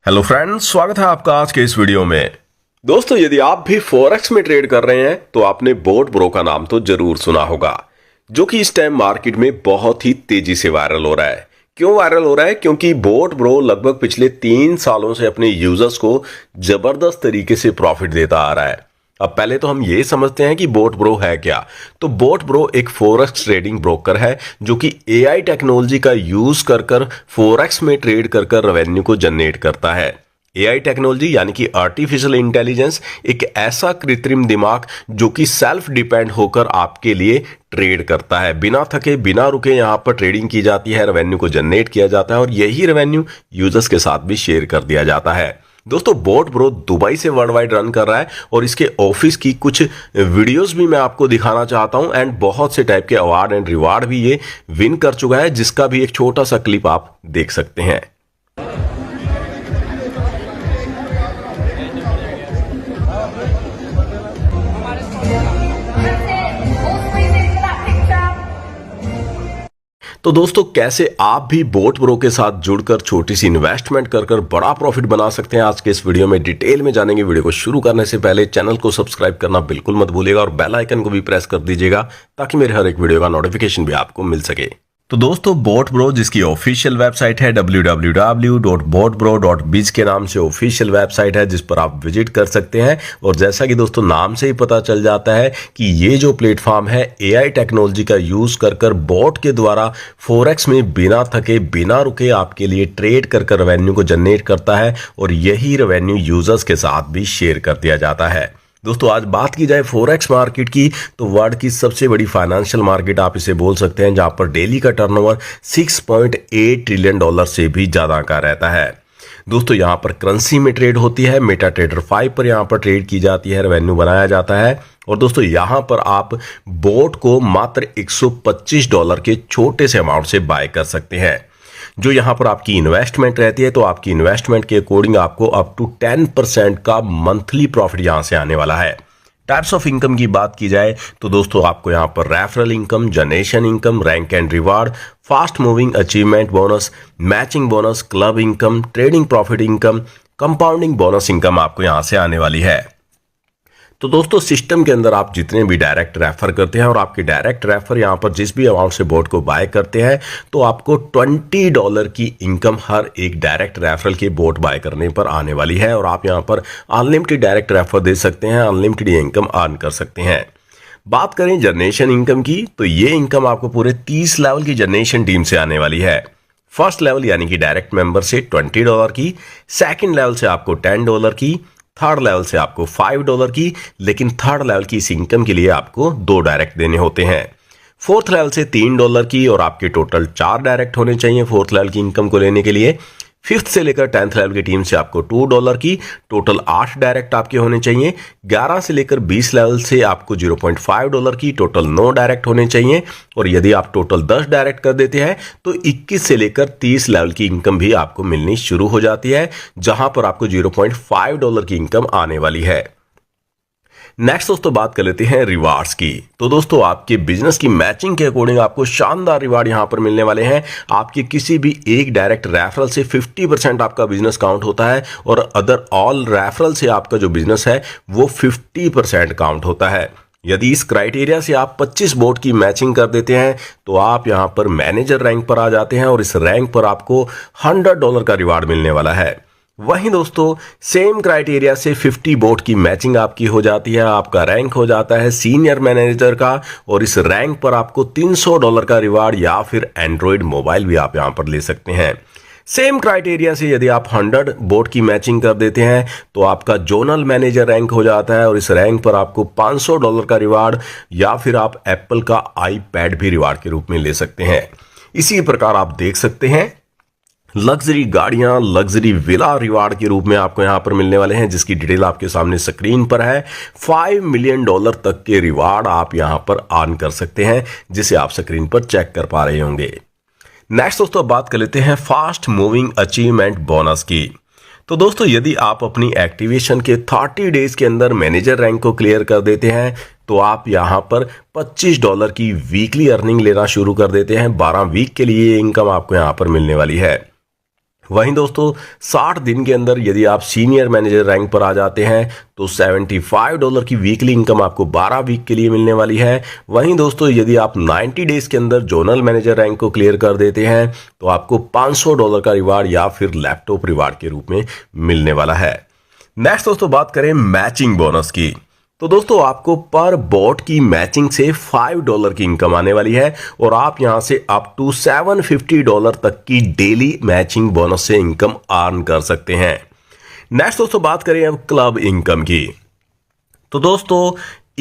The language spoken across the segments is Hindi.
हेलो फ्रेंड्स, स्वागत है आपका आज के इस वीडियो में। दोस्तों, यदि आप भी फॉरेक्स में ट्रेड कर रहे हैं तो आपने बोट ब्रो का नाम तो जरूर सुना होगा, जो कि इस टाइम मार्केट में बहुत ही तेजी से वायरल हो रहा है। क्यों वायरल हो रहा है? क्योंकि बोट ब्रो लगभग पिछले 3 सालों से अपने यूजर्स को जबरदस्त तरीके से प्रॉफिट देता आ रहा है। अब पहले तो हम ये समझते हैं कि बोट ब्रो है क्या। तो बोट ब्रो एक फॉरेक्स ट्रेडिंग ब्रोकर है जो कि एआई टेक्नोलॉजी का यूज कर फॉरेक्स में ट्रेड कर रेवेन्यू को जनरेट करता है। एआई टेक्नोलॉजी यानी कि आर्टिफिशियल इंटेलिजेंस एक ऐसा कृत्रिम दिमाग जो कि सेल्फ डिपेंड होकर आपके लिए ट्रेड करता है। बिना थके बिना रुके यहां पर ट्रेडिंग की जाती है, रेवेन्यू को जनरेट किया जाता है और यही रेवेन्यू यूजर्स के साथ भी शेयर कर दिया जाता है। दोस्तों, बोट ब्रो दुबई से वर्ल्ड वाइड रन कर रहा है और इसके ऑफिस की कुछ वीडियोस भी मैं आपको दिखाना चाहता हूं एंड बहुत से टाइप के अवार्ड एंड रिवार्ड भी ये विन कर चुका है, जिसका भी एक छोटा सा क्लिप आप देख सकते हैं। तो दोस्तों, कैसे आप भी बोट ब्रो के साथ जुड़कर छोटी सी इन्वेस्टमेंट कर बड़ा प्रॉफिट बना सकते हैं, आज के इस वीडियो में डिटेल में जानेंगे। वीडियो को शुरू करने से पहले चैनल को सब्सक्राइब करना बिल्कुल मत भूलिएगा और बेल आइकन को भी प्रेस कर दीजिएगा ताकि मेरे हर एक वीडियो का नोटिफिकेशन भी आपको मिल सके। तो दोस्तों, बोट ब्रो जिसकी ऑफिशियल वेबसाइट है www.botbro.biz के नाम से ऑफिशियल वेबसाइट है, जिस पर आप विजिट कर सकते हैं। और जैसा कि दोस्तों नाम से ही पता चल जाता है कि ये जो प्लेटफॉर्म है एआई टेक्नोलॉजी का यूज कर बोट के द्वारा फॉरेक्स में बिना थके बिना रुके आपके लिए ट्रेड कर रेवेन्यू को जनरेट करता है और यही रेवेन्यू यूजर्स के साथ भी शेयर कर दिया जाता है। दोस्तों, आज बात की जाए फॉरेक्स मार्केट की तो वर्ल्ड की सबसे बड़ी फाइनेंशियल मार्केट आप इसे बोल सकते हैं, जहां पर डेली का टर्नओवर 6.8 ट्रिलियन डॉलर से भी ज्यादा का रहता है। दोस्तों, यहां पर करेंसी में ट्रेड होती है, मेटा ट्रेडर 5 पर यहां पर ट्रेड की जाती है, रेवेन्यू बनाया जाता है। और दोस्तों, यहां पर आप बोट को मात्र $125 के छोटे से अमाउंट से बाय कर सकते हैं। जो यहां पर आपकी इन्वेस्टमेंट रहती है, तो आपकी इन्वेस्टमेंट के अकॉर्डिंग आपको अप टू 10% का मंथली प्रॉफिट यहां से आने वाला है। टाइप्स ऑफ इनकम की बात की जाए तो दोस्तों आपको यहां पर referral income, generation income, rank and reward, fast moving achievement bonus, matching bonus, club income, trading profit income, compounding bonus income आपको यहां से आने वाली है। तो दोस्तों, सिस्टम के अंदर आप जितने भी डायरेक्ट रेफर करते हैं और आपके डायरेक्ट रेफर यहां पर जिस भी अमाउंट से बोट को बाय करते हैं, तो आपको $20 की इनकम हर एक डायरेक्ट रेफरल के बोट बाय करने पर आने वाली है। और आप यहां पर अनलिमिटेड डायरेक्ट रेफर दे सकते हैं, अनलिमिटेड इनकम अर्न कर सकते हैं। बात करें जनरेशन इनकम की तो ये इनकम आपको पूरे 30 लेवल की जनरेशन टीम से आने वाली है। फर्स्ट लेवल यानी कि डायरेक्ट मेंबर से $20 की, सेकेंड लेवल से आपको $10 की, थर्ड लेवल से आपको $5 की, लेकिन थर्ड लेवल की इस इनकम के लिए आपको 2 डायरेक्ट देने होते हैं। फोर्थ लेवल से $3 की और आपके टोटल 4 डायरेक्ट होने चाहिए फोर्थ लेवल की इनकम को लेने के लिए। फिफ्थ से लेकर 10th लेवल की टीम से आपको $2 की, टोटल 8 डायरेक्ट आपके होने चाहिए। 11 से लेकर 20 लेवल से आपको $0.5 की, टोटल 9 डायरेक्ट होने चाहिए। और यदि आप टोटल 10 डायरेक्ट कर देते हैं तो 21 से लेकर 30 लेवल की इनकम भी आपको मिलनी शुरू हो जाती है, जहां पर आपको $0.5 की इनकम आने वाली है। नेक्स्ट दोस्तों बात कर लेते हैं रिवार्ड्स की। तो दोस्तों, आपके बिजनेस की मैचिंग के अकॉर्डिंग आपको शानदार रिवार्ड यहां पर मिलने वाले हैं। आपके किसी भी एक डायरेक्ट रेफरल से 50% आपका बिजनेस काउंट होता है और अदर ऑल रेफरल से आपका जो बिजनेस है वो 50% काउंट होता है। यदि इस क्राइटेरिया से आप 25 बोट की मैचिंग कर देते हैं तो आप यहां पर मैनेजर रैंक पर आ जाते हैं और इस रैंक पर आपको $100 का रिवार्ड मिलने वाला है। वहीं दोस्तों, सेम क्राइटेरिया से 50 बोट की मैचिंग आपकी हो जाती है, आपका रैंक हो जाता है सीनियर मैनेजर का और इस रैंक पर आपको $300 का रिवार्ड या फिर एंड्रॉइड मोबाइल भी आप यहां पर ले सकते हैं। सेम क्राइटेरिया से यदि आप 100 बोट की मैचिंग कर देते हैं तो आपका जोनल मैनेजर रैंक हो जाता है और इस रैंक पर आपको $500 का रिवार्ड या फिर आप एप्पल का आईपैड भी रिवार्ड के रूप में ले सकते हैं। इसी प्रकार आप देख सकते हैं लग्जरी गाड़ियां, लग्जरी विला रिवार्ड के रूप में आपको यहां पर मिलने वाले हैं, जिसकी डिटेल आपके सामने स्क्रीन पर है। $5 मिलियन तक के रिवार्ड आप यहां पर अर्न कर सकते हैं, जिसे आप स्क्रीन पर चेक कर पा रहे होंगे। नेक्स्ट दोस्तों बात कर लेते हैं फास्ट मूविंग अचीवमेंट बोनस की। तो दोस्तों, यदि आप अपनी एक्टिवेशन के 30 डेज के अंदर मैनेजर रैंक को क्लियर कर देते हैं तो आप यहां पर $25 की वीकली अर्निंग लेना शुरू कर देते हैं। 12 वीक के लिए इनकम आपको यहां पर मिलने वाली है। वहीं दोस्तों 60 दिन के अंदर यदि आप सीनियर मैनेजर रैंक पर आ जाते हैं तो $75 की वीकली इनकम आपको 12 वीक के लिए मिलने वाली है। वहीं दोस्तों यदि आप 90 डेज के अंदर जोनल मैनेजर रैंक को क्लियर कर देते हैं तो आपको $500 का रिवार्ड या फिर लैपटॉप रिवार्ड के रूप में मिलने वाला है। नेक्स्ट दोस्तों बात करें मैचिंग बोनस की, तो दोस्तों आपको पर बॉट की मैचिंग से $5 की इनकम आने वाली है और आप यहां से अप टू $750 तक की डेली मैचिंग बोनस से इनकम अर्न कर सकते हैं। नेक्स्ट दोस्तों बात करें अब क्लब इनकम की, तो दोस्तों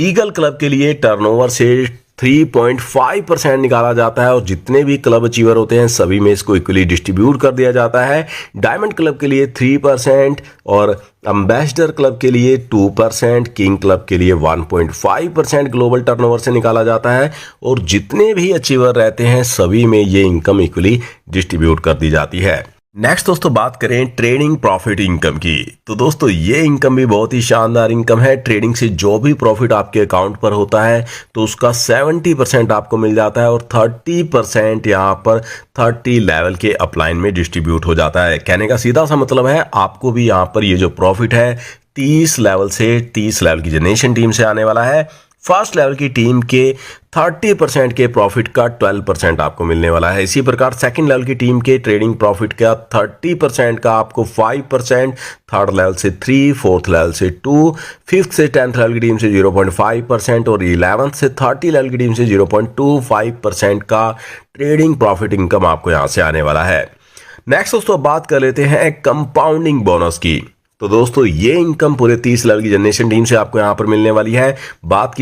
ईगल क्लब के लिए टर्नओवर से 3.5% निकाला जाता है और जितने भी क्लब अचीवर होते हैं सभी में इसको इक्वली डिस्ट्रीब्यूट कर दिया जाता है। डायमंड क्लब के लिए 3% और एम्बेसडर क्लब के लिए 2%, किंग क्लब के लिए 1.5% ग्लोबल टर्नओवर से निकाला जाता है और जितने भी अचीवर रहते हैं सभी में ये इनकम इक्वली डिस्ट्रीब्यूट कर दी जाती है। नेक्स्ट दोस्तों बात करें ट्रेडिंग प्रॉफिट इनकम की, तो दोस्तों ये इनकम भी बहुत ही शानदार इनकम है। ट्रेडिंग से जो भी प्रॉफिट आपके अकाउंट पर होता है तो उसका 70% आपको मिल जाता है और 30% यहाँ पर 30 लेवल के अपलाइन में डिस्ट्रीब्यूट हो जाता है। कहने का सीधा सा मतलब है आपको भी यहाँ पर ये जो प्रॉफिट है 30 लेवल की जनरेशन टीम से आने वाला है। फर्स्ट लेवल की टीम के 30% के प्रॉफिट का 12% आपको मिलने वाला है। इसी प्रकार सेकंड लेवल की टीम के ट्रेडिंग प्रॉफिट का 30% का आपको 5%, थर्ड लेवल से 3, फोर्थ लेवल से 2, फिफ्थ से 10th लेवल की टीम से 0.5% और 11th से 30 लेवल की टीम से 0.25% का ट्रेडिंग प्रॉफिट इनकम आपको यहां से आने वाला है। नेक्स्ट दोस्तों बात कर लेते हैं कंपाउंडिंग बोनस की, तो दोस्तों ये इनकम पूरे 30 लेवल की जनरेशन टीम से आपको यहां पर मिलने वाली है। बात की